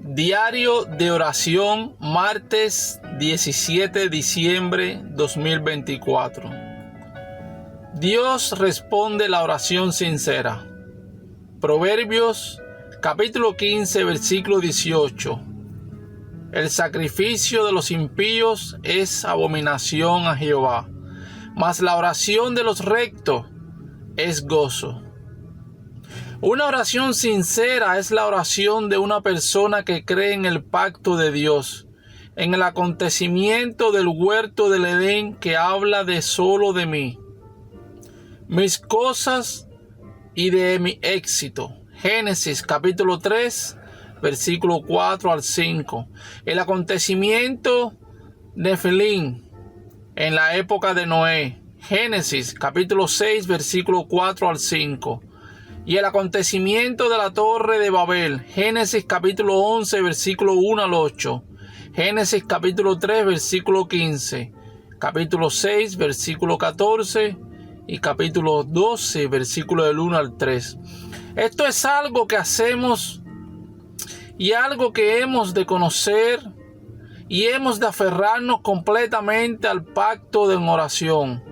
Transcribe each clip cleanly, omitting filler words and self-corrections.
Diario de oración, martes 17 de diciembre 2024. Dios responde la oración sincera. Proverbios capítulo 15, versículo 18. El sacrificio de los impíos es abominación a Jehová, mas la oración de los rectos es gozo. Una oración sincera es la oración de una persona que cree en el pacto de Dios, en el acontecimiento del huerto del Edén que habla de solo de mí, mis cosas y de mi éxito. Génesis capítulo 3, versículo 4 al 5. El acontecimiento Nefilim en la época de Noé. Génesis capítulo 6, versículo 4 al 5. Y el acontecimiento de la torre de Babel. Génesis capítulo 11, versículo 1 al 8. Génesis capítulo 3, versículo 15. Capítulo 6, versículo 14. Y capítulo 12, versículo del 1 al 3. Esto es algo que hacemos y algo que hemos de conocer y hemos de aferrarnos completamente al pacto de oración.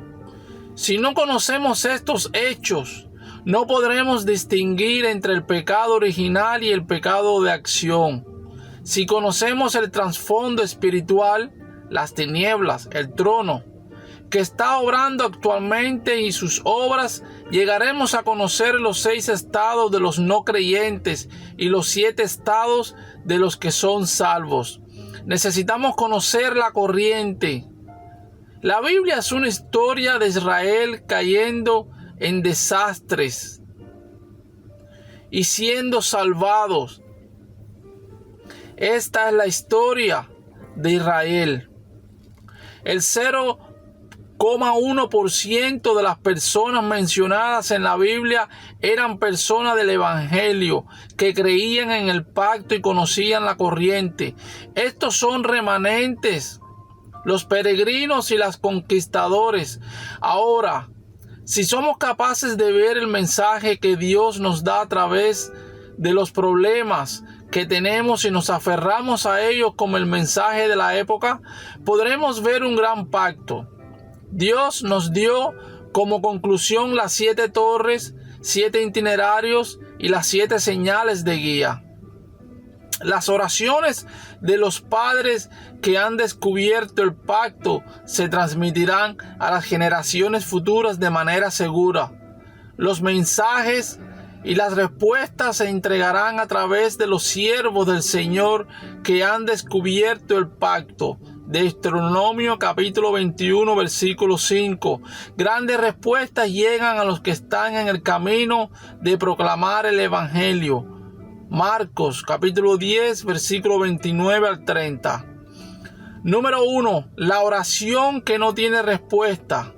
Si no conocemos estos hechos, no podremos distinguir entre el pecado original y el pecado de acción. Si conocemos el trasfondo espiritual, las tinieblas, el trono, que está obrando actualmente y sus obras, llegaremos a conocer los 6 estados de los no creyentes y los 7 estados de los que son salvos. Necesitamos conocer la corriente. La Biblia es una historia de Israel cayendo en desastres y siendo salvados. Esta es la historia de Israel. El 0,1% de las personas mencionadas en la Biblia eran personas del Evangelio que creían en el pacto y conocían la corriente. Estos son remanentes, los peregrinos y los conquistadores. Ahora, si somos capaces de ver el mensaje que Dios nos da a través de los problemas que tenemos y nos aferramos a ellos como el mensaje de la época, podremos ver un gran pacto. Dios nos dio como conclusión las 7 torres, 7 itinerarios y las 7 señales de guía. Las oraciones de los padres que han descubierto el pacto se transmitirán a las generaciones futuras de manera segura. Los mensajes y las respuestas se entregarán a través de los siervos del Señor que han descubierto el pacto. Deuteronomio capítulo 21, versículo 5. Grandes respuestas llegan a los que están en el camino de proclamar el Evangelio. Marcos capítulo 10, versículo 29 al 30. Número 1. La oración que no tiene respuesta.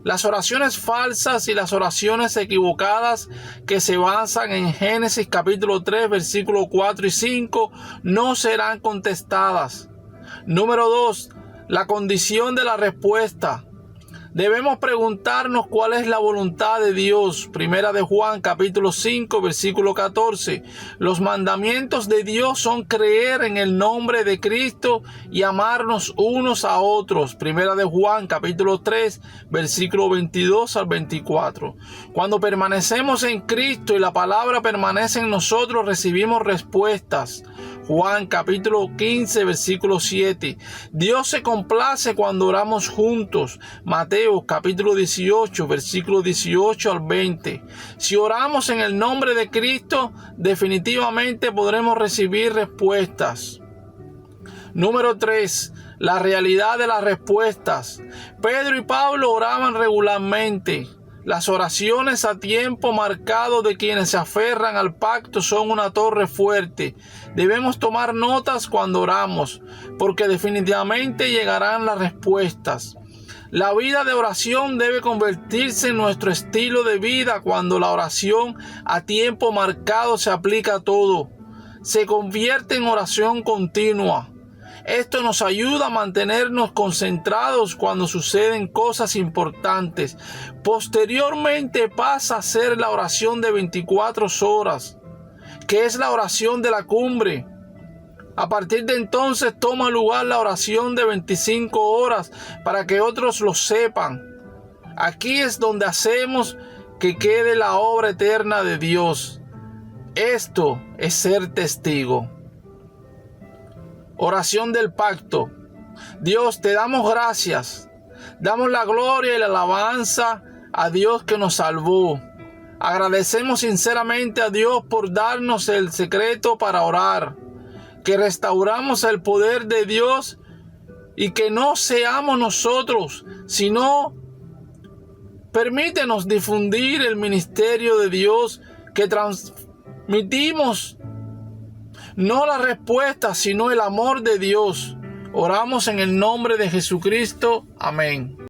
Las oraciones falsas y las oraciones equivocadas que se basan en Génesis capítulo 3, versículo 4 y 5 no serán contestadas. Número 2. La condición de la respuesta. Debemos preguntarnos cuál es la voluntad de Dios. Primera de Juan, capítulo 5, versículo 14. Los mandamientos de Dios son creer en el nombre de Cristo y amarnos unos a otros. Primera de Juan, capítulo 3, versículo 22 al 24. Cuando permanecemos en Cristo y la palabra permanece en nosotros, recibimos respuestas. Juan capítulo 15, versículo 7. Dios se complace cuando oramos juntos. Mateo capítulo 18, versículo 18 al 20. Si oramos en el nombre de Cristo, definitivamente podremos recibir respuestas. Número 3. La realidad de las respuestas. Pedro y Pablo oraban regularmente. Las oraciones a tiempo marcado de quienes se aferran al pacto son una torre fuerte. Debemos tomar notas cuando oramos, porque definitivamente llegarán las respuestas. La vida de oración debe convertirse en nuestro estilo de vida cuando la oración a tiempo marcado se aplica a todo. Se convierte en oración continua. Esto nos ayuda a mantenernos concentrados cuando suceden cosas importantes. Posteriormente pasa a ser la oración de 24 horas, que es la oración de la cumbre. A partir de entonces toma lugar la oración de 25 horas para que otros lo sepan. Aquí es donde hacemos que quede la obra eterna de Dios. Esto es ser testigo. Oración del pacto. Dios, te damos gracias. Damos la gloria y la alabanza a Dios que nos salvó. Agradecemos sinceramente a Dios por darnos el secreto para orar. Que restauramos el poder de Dios y que no seamos nosotros, sino permítenos difundir el ministerio de Dios que transmitimos. No la respuesta, sino el amor de Dios. Oramos en el nombre de Jesucristo. Amén.